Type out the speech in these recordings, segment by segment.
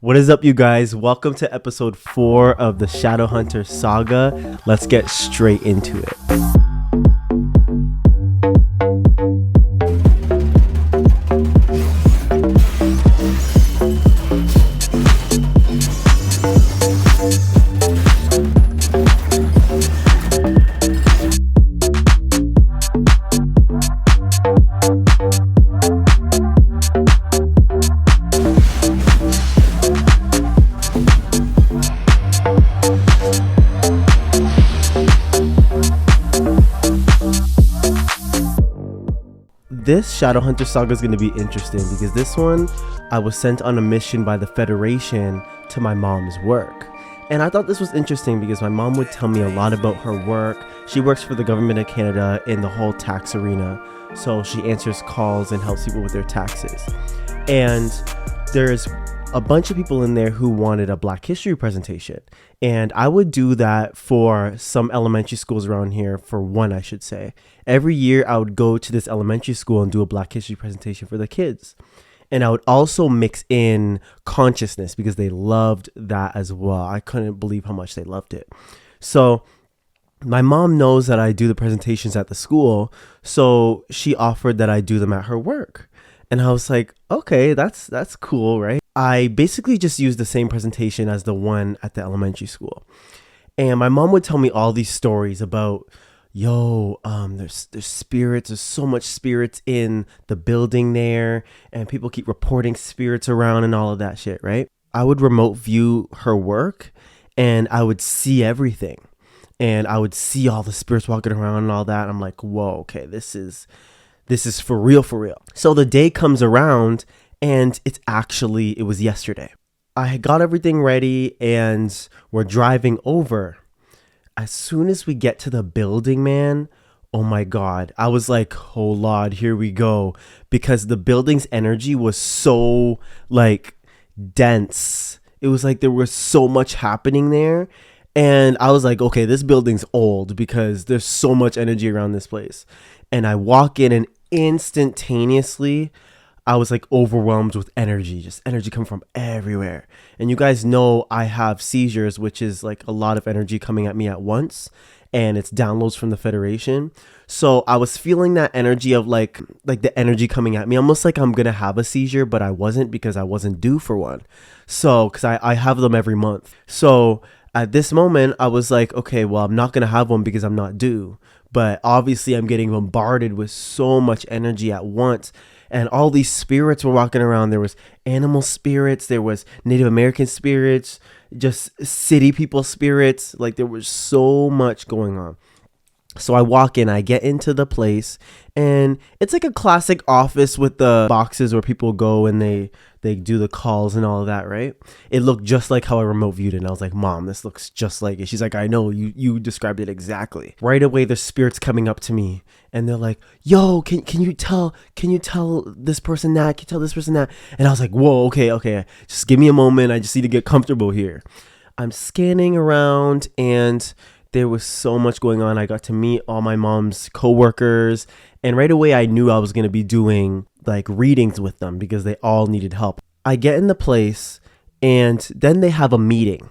What is up, you guys? Welcome to episode 4 of the Shadowhunter Saga. Let's get straight into it. This Shadowhunter Saga is going to be interesting because this one, I was sent on a mission by the Federation to my mom's work. And I thought this was interesting because my mom would tell me a lot about her work. She works for the government of Canada in the whole tax arena. So she answers calls and helps people with their taxes. And there's a bunch of people in there who wanted a Black History presentation. And I would do that for some elementary schools around here, for one, I should say. Every year I would go to this elementary school and do a Black History presentation for the kids. And I would also mix in consciousness because they loved that as well. I couldn't believe how much they loved it. So my mom knows that I do the presentations at the school. So she offered that I do them at her work. And I was like, okay, that's cool, right? I basically just used the same presentation as the one at the elementary school. And my mom would tell me all these stories about, there's spirits, there's so much spirits in the building there, and people keep reporting spirits around and all of that shit, right? I would remote view her work and I would see everything. And I would see all the spirits walking around and all that. I'm like, whoa, okay, this is for real, for real. So the day comes around and it was yesterday. I had got everything ready and we're driving over. As soon as we get to the building, man, oh my God, I was like, oh Lord, here we go. Because the building's energy was so dense. It was like there was so much happening there. And I was like, okay, this building's old because there's so much energy around this place. And I walk in and instantaneously I was like overwhelmed with energy, just energy coming from everywhere. And you guys know I have seizures, which is like a lot of energy coming at me at once, and it's downloads from the Federation. So I was feeling that energy of like the energy coming at me, almost like I'm gonna have a seizure, but I wasn't because I wasn't due for one. So because I have them every month. So at this moment I was like, okay, well, I'm not gonna have one because I'm not due. But obviously I'm getting bombarded with so much energy at once. And all these spirits were walking around. There was animal spirits. There was Native American spirits, just city people spirits. Like there was so much going on. So I walk in, I get into the place, and it's like a classic office with the boxes where people go and they do the calls and all of that, right? It looked just like how I remote viewed it. And I was like, Mom, this looks just like it. She's like, I know, you described it exactly. Right away, the spirits coming up to me and they're like, yo, can you tell this person that? Can you tell this person that? And I was like, whoa, okay. Just give me a moment. I just need to get comfortable here. I'm scanning around and there was so much going on. I got to meet all my mom's coworkers, and right away I knew I was going to be doing like readings with them because they all needed help. I get in the place and then they have a meeting.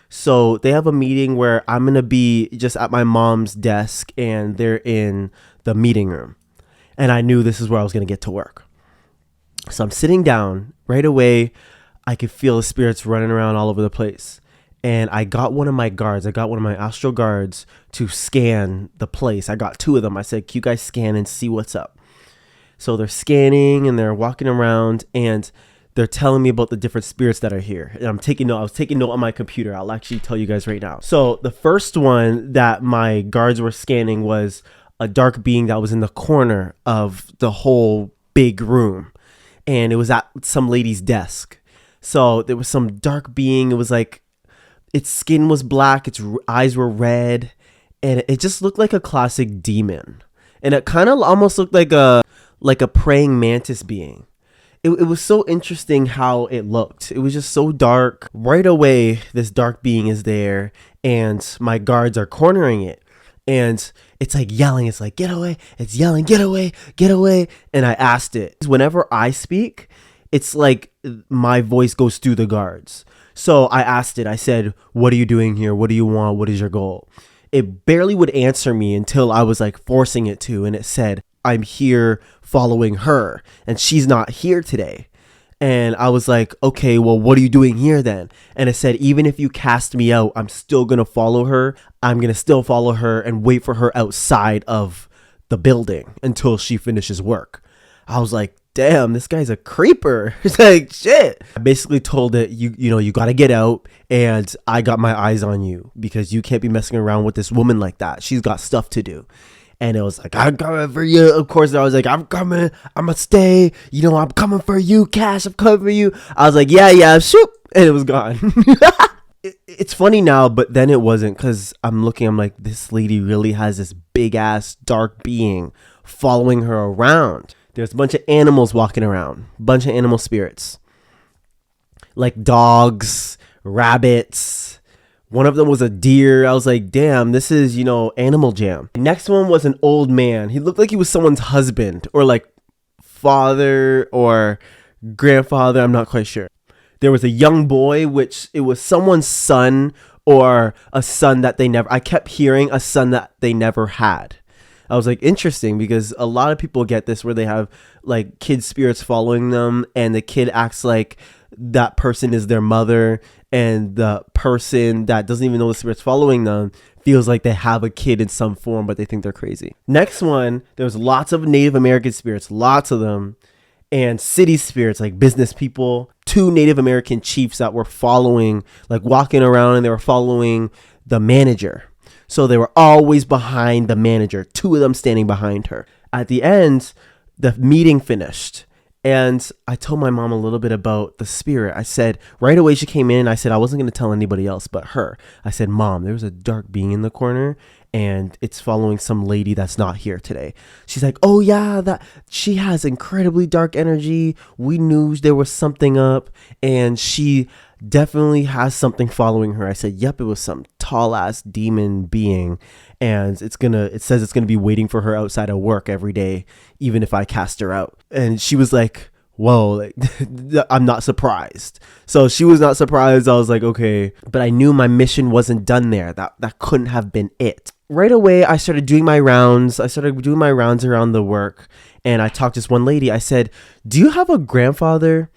So they have a meeting where I'm going to be just at my mom's desk and they're in the meeting room. And I knew this is where I was going to get to work. So I'm sitting down. Right away, I could feel the spirits running around all over the place. And I got one of my astral guards to scan the place. I got 2 of them. I said, can you guys scan and see what's up? So they're scanning and they're walking around and they're telling me about the different spirits that are here. And I'm taking note. I was taking note on my computer. I'll actually tell you guys right now. So the first one that my guards were scanning was a dark being that was in the corner of the whole big room. And it was at some lady's desk. So there was some dark being. It was like, its skin was black, its eyes were red, and it just looked like a classic demon. And it kind of almost looked like a praying mantis being. It was so interesting how it looked. It was just so dark. Right away, this dark being is there, and my guards are cornering it. And it's like yelling. It's like, get away. It's yelling, get away, get away. And I asked it. Whenever I speak, it's like my voice goes through the guards. So I asked it, I said, what are you doing here? What do you want? What is your goal? It barely would answer me until I was like forcing it to. And it said, I'm here following her and she's not here today. And I was like, okay, well, what are you doing here then? And it said, even if you cast me out, I'm still going to follow her. I'm going to still follow her and wait for her outside of the building until she finishes work. I was like, damn, this guy's a creeper. It's like, shit. I basically told it, you got to get out and I got my eyes on you because you can't be messing around with this woman like that. She's got stuff to do. And it was like, I'm coming for you. Of course, I was like, I'm coming. I'm going to stay. I'm coming for you, Cash. I'm coming for you. I was like, yeah, shoot. And it was gone. It's funny now, but then it wasn't because I'm like, this lady really has this big ass dark being following her around. There's a bunch of animals walking around, bunch of animal spirits, like dogs, rabbits. One of them was a deer. I was like, damn, this is, Animal Jam. The next one was an old man. He looked like he was someone's husband or like father or grandfather. I'm not quite sure. There was a young boy, which it was someone's son or a son that I kept hearing a son that they never had. I was like, interesting, because a lot of people get this where they have like kid spirits following them and the kid acts like that person is their mother, and the person that doesn't even know the spirit's following them feels like they have a kid in some form, but they think they're crazy. Next one, there was lots of Native American spirits, lots of them, and city spirits, like business people. 2 Native American chiefs that were following, like walking around, and they were following the manager. So they were always behind the manager, 2 of them standing behind her. At the end, the meeting finished. And I told my mom a little bit about the spirit. I said, right away she came in, I said I wasn't going to tell anybody else but her. I said, Mom, there's a dark being in the corner and it's following some lady that's not here today. She's like, oh yeah, that she has incredibly dark energy. We knew there was something up and she definitely has something following her. I said, yep, it was some tall ass demon being, and it says it's gonna be waiting for her outside of work every day, even if I cast her out. And she was like, whoa, like, I'm not surprised. So she was not surprised. I was like, okay, but I knew my mission wasn't done there. That couldn't have been it. Right away, I started doing my rounds. Around the work, and I talked to this one lady. I said, do you have a grandfather?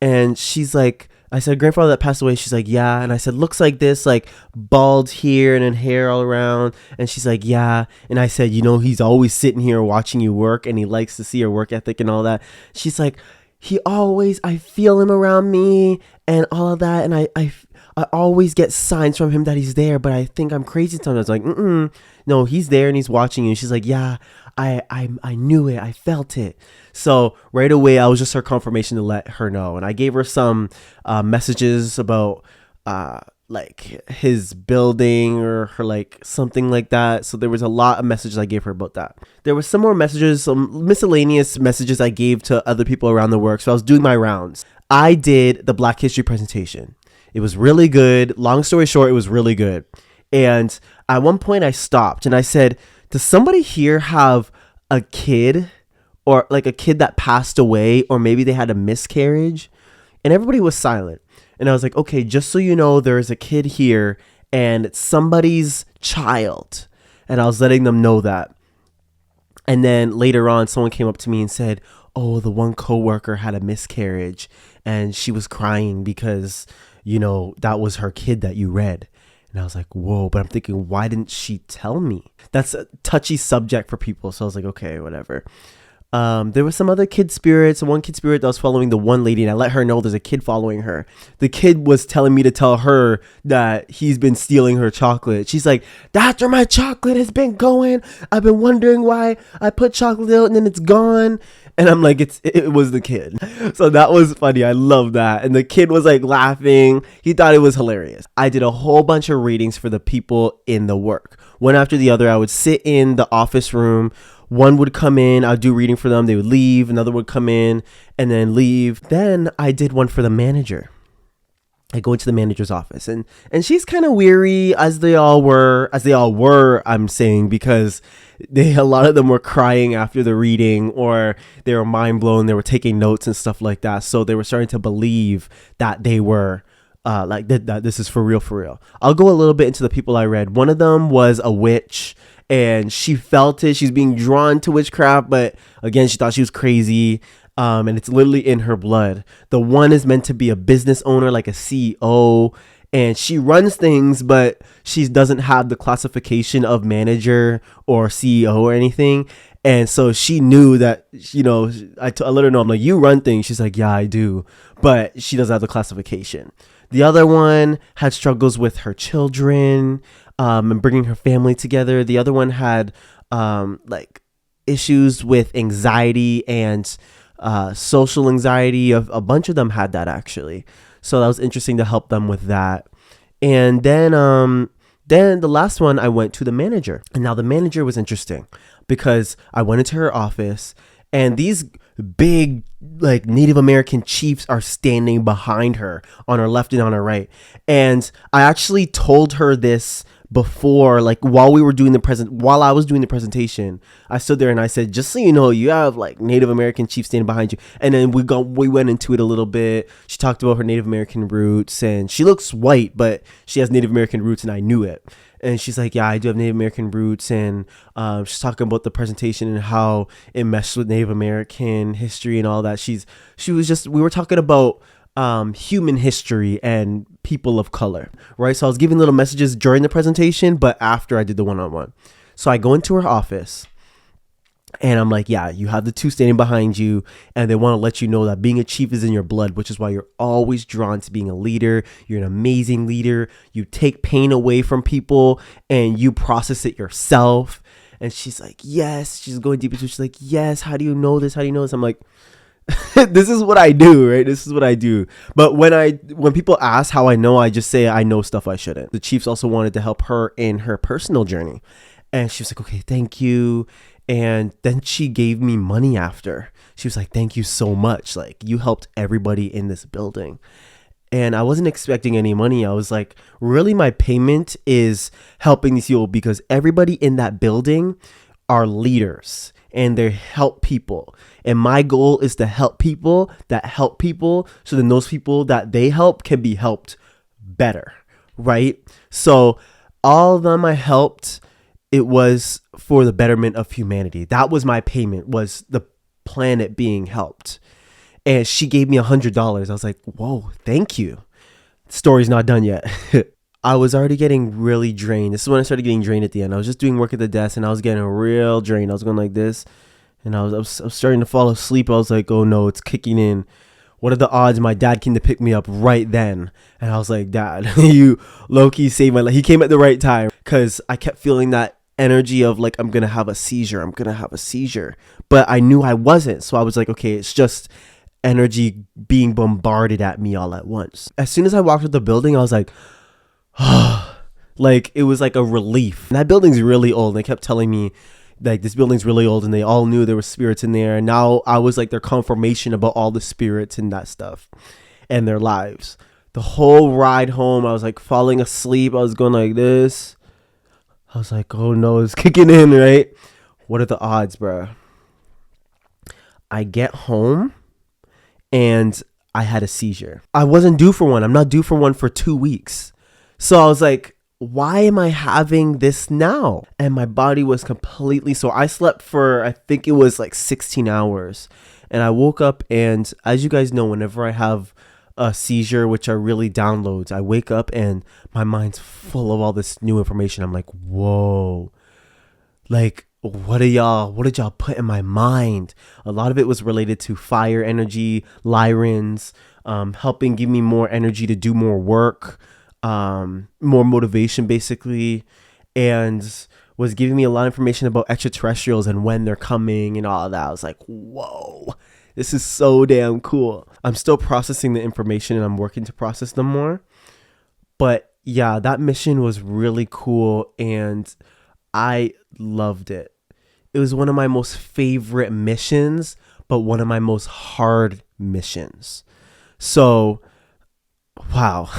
And she's like, I said, grandfather that passed away. She's like, yeah. And I said, looks like this, like bald here and then hair all around. And she's like, yeah. And I said, he's always sitting here watching you work and he likes to see your work ethic and all that. She's like, I feel him around me and all of that. And I always get signs from him that he's there, but I think I'm crazy sometimes. I was like, no, he's there and he's watching you. She's like, yeah, I knew it. I felt it. So right away, I was just her confirmation to let her know. And I gave her some messages about like his building or her like something like that. So there was a lot of messages I gave her about that. There was some more messages, some miscellaneous messages I gave to other people around the work. So I was doing my rounds. I did the Black History presentation. It was really good. Long story short, it was really good. And at one point I stopped and I said, does somebody here have a kid or like a kid that passed away, or maybe they had a miscarriage? And everybody was silent. And I was like, okay, just so you know, there is a kid here and it's somebody's child. And I was letting them know that. And then later on, someone came up to me and said, oh, the one coworker had a miscarriage and she was crying because, that was her kid that you read. And I was like, whoa, but I'm thinking, why didn't she tell me? That's a touchy subject for people. So I was like, okay, whatever. There was some other kid spirits, one kid spirit that was following the one lady, and I let her know there's a kid following her. The kid was telling me to tell her that he's been stealing her chocolate. She's like, that's where my chocolate has been going. I've been wondering why I put chocolate out and then it's gone. And I'm like, it was the kid. So that was funny. I love that. And the kid was like laughing. He thought it was hilarious. I did a whole bunch of readings for the people in the work. One after the other, I would sit in the office room. One would come in, I'd do reading for them, they would leave, another would come in and then leave. Then I did one for the manager. I go into the manager's office, and she's kind of weary, as they all were, I'm saying, because a lot of them were crying after the reading, or they were mind blown. They were taking notes and stuff like that. So they were starting to believe that they were that this is for real, for real. I'll go a little bit into the people I read. One of them was a witch, and she felt it. She's being drawn to witchcraft, but again, she thought she was crazy. And it's literally in her blood. The one is meant to be a business owner, like a CEO, and she runs things, but she doesn't have the classification of manager or CEO or anything. And so she knew that, I let her know, I'm like, you run things. She's like, yeah, I do. But she doesn't have the classification. The other one had struggles with her children, and bringing her family together. The other one had, issues with anxiety and social anxiety. A bunch of them had that, actually. So that was interesting to help them with that. And then the last one, I went to the manager. And now the manager was interesting because I went into her office, and these big, like, Native American chiefs are standing behind her on her left and on her right. And I actually told her this before, like, while I was doing the presentation. I stood there and I said, just so you know, you have like Native American chiefs standing behind you. And then we went into it a little bit. She talked about her Native American roots, and she looks white, but she has Native American roots, and I knew it. And she's like, yeah, I do have Native American roots. And she's talking about the presentation and how it meshed with Native American history and all that. We were talking about human history and people of color, right? So I was giving little messages during the presentation, but after I did the one-on-one. So I go into her office, and I'm like, yeah, you have the two standing behind you, and they want to let you know that being a chief is in your blood, which is why you're always drawn to being a leader. You're an amazing leader. You take pain away from people, and you process it yourself. And she's like, yes. She's going deep into it. She's like, yes. How do you know this? How do you know this? I'm like, this is what I do, right? This is what I do. But when people ask how I know, I just say I know stuff I shouldn't. The chiefs also wanted to help her in her personal journey. And she was like, okay, thank you. And then she gave me money after. She was like, thank you so much. Like, you helped everybody in this building. And I wasn't expecting any money. I was like, really, my payment is helping these people, because everybody in that building are leaders and they help people. And my goal is to help people that help people, so then those people that they help can be helped better, right? So all of them I helped, it was for the betterment of humanity. That was my payment, was the planet being helped. And she gave me $100. I was like, whoa, thank you. Story's not done yet. I was already getting really drained. This is when I started getting drained at the end. I was just doing work at the desk, and I was getting real drained. I was going like this, and I was starting to fall asleep. I was like, oh no, it's kicking in. What are the odds my dad came to pick me up right then? And I was like, Dad, you low-key saved my life. He came at the right time, because I kept feeling that energy of like, I'm going to have a seizure. But I knew I wasn't. So I was like, okay, it's just energy being bombarded at me all at once. As soon as I walked out the building, I was like, like, it was like a relief. And that building's really old. They kept telling me, like, this building's really old, and they all knew there were spirits in there. And now I was like their confirmation about all the spirits and that stuff and their lives. The whole ride home, I was like falling asleep. I was going like this. I was like, oh no, it's kicking in, right? What are the odds, bro? I get home and I had a seizure. I wasn't due for one. I'm not due for one for 2 weeks. So I was like, why am I having this now? And my body was completely sore. I slept for, I think it was like 16 hours. And I woke up, and as you guys know, whenever I have a seizure, which are really downloads, I wake up and my mind's full of all this new information. I'm like, whoa, like, what did y'all put in my mind? A lot of it was related to fire energy, Lyrans, helping give me more energy to do more work, more motivation basically, and was giving me a lot of information about extraterrestrials and when they're coming and all of that. I was like, whoa, this is so damn cool. I'm still processing the information, and I'm working to process them more. But yeah, that mission was really cool, and I loved it. It was one of my most favorite missions, but one of my most hard missions. So Wow.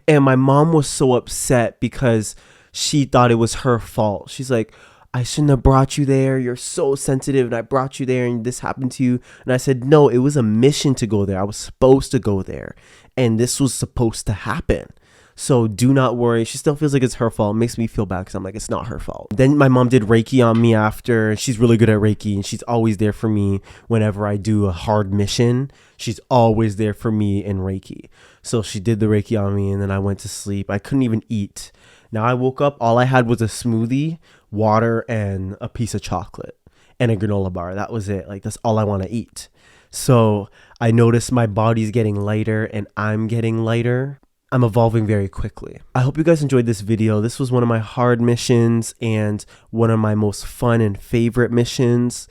And my mom was so upset because she thought it was her fault. She's like, I shouldn't have brought you there. You're so sensitive, and I brought you there, and this happened to you. And I said, no, it was a mission to go there. I was supposed to go there, and this was supposed to happen. So do not worry. She still feels like it's her fault. It makes me feel bad because I'm like, it's not her fault. Then my mom did Reiki on me after. She's really good at Reiki, and she's always there for me whenever I do a hard mission. She's always there for me in Reiki. So she did the Reiki on me, and then I went to sleep. I couldn't even eat. Now I woke up, all I had was a smoothie, water, and a piece of chocolate and a granola bar. That was it. Like, that's all I want to eat. So I noticed my body's getting lighter and I'm getting lighter. I'm evolving very quickly. I hope you guys enjoyed this video. This was one of my hard missions and one of my most fun and favorite missions.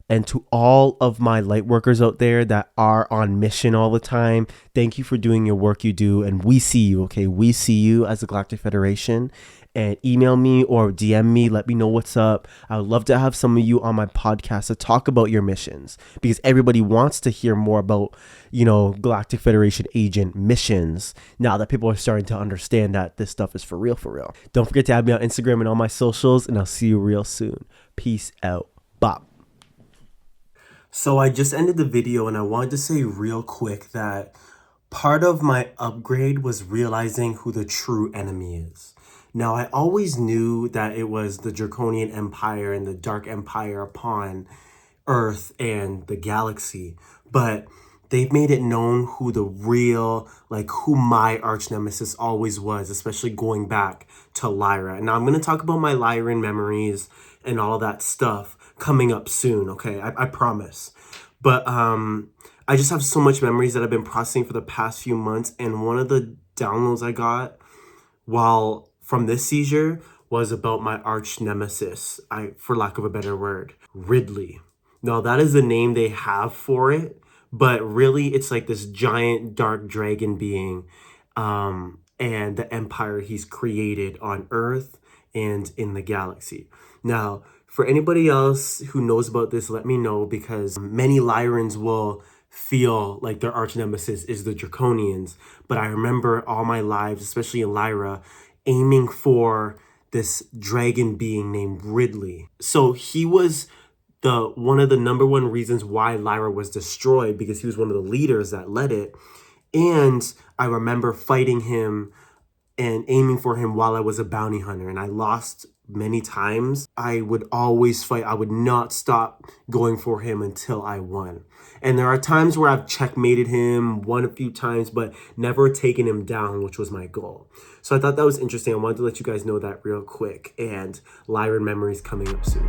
And to all of my light workers out there that are on mission all the time, thank you for doing your work you do. And we see you, okay? We see you as the Galactic Federation. And email me or DM me. Let me know what's up. I would love to have some of you on my podcast to talk about your missions, because everybody wants to hear more about, Galactic Federation agent missions now that people are starting to understand that this stuff is for real, for real. Don't forget to add me on Instagram and all my socials, and I'll see you real soon. Peace out. Bop. So I just ended the video and I wanted to say real quick that part of my upgrade was realizing who the true enemy is. Now, I always knew that it was the Draconian Empire and the Dark Empire upon Earth and the galaxy, but they've made it known who the real, who my arch nemesis always was, especially going back to Lyra. Now, I'm going to talk about my Lyran memories and all that stuff coming up soon, okay? I promise. But I just have so much memories that I've been processing for the past few months, and one of the downloads I got from this seizure was about my arch nemesis, for lack of a better word, Ridley. Now, that is the name they have for it, but really it's like this giant dark dragon being, and the empire he's created on Earth and in the galaxy. Now, for anybody else who knows about this, let me know, because many Lyrans will feel like their arch nemesis is the Draconians. But I remember all my lives, especially in Lyra, aiming for this dragon being named Ridley. So he was one of the number one reasons why Lyra was destroyed, because he was one of the leaders that led it. And I remember fighting him and aiming for him while I was a bounty hunter, and I lost many times. I would always fight. I would not stop going for him until I won. And there are times where I've checkmated him, won a few times, but never taken him down, which was my goal. So I thought that was interesting. I wanted to let you guys know that real quick. And Lyran memories coming up soon.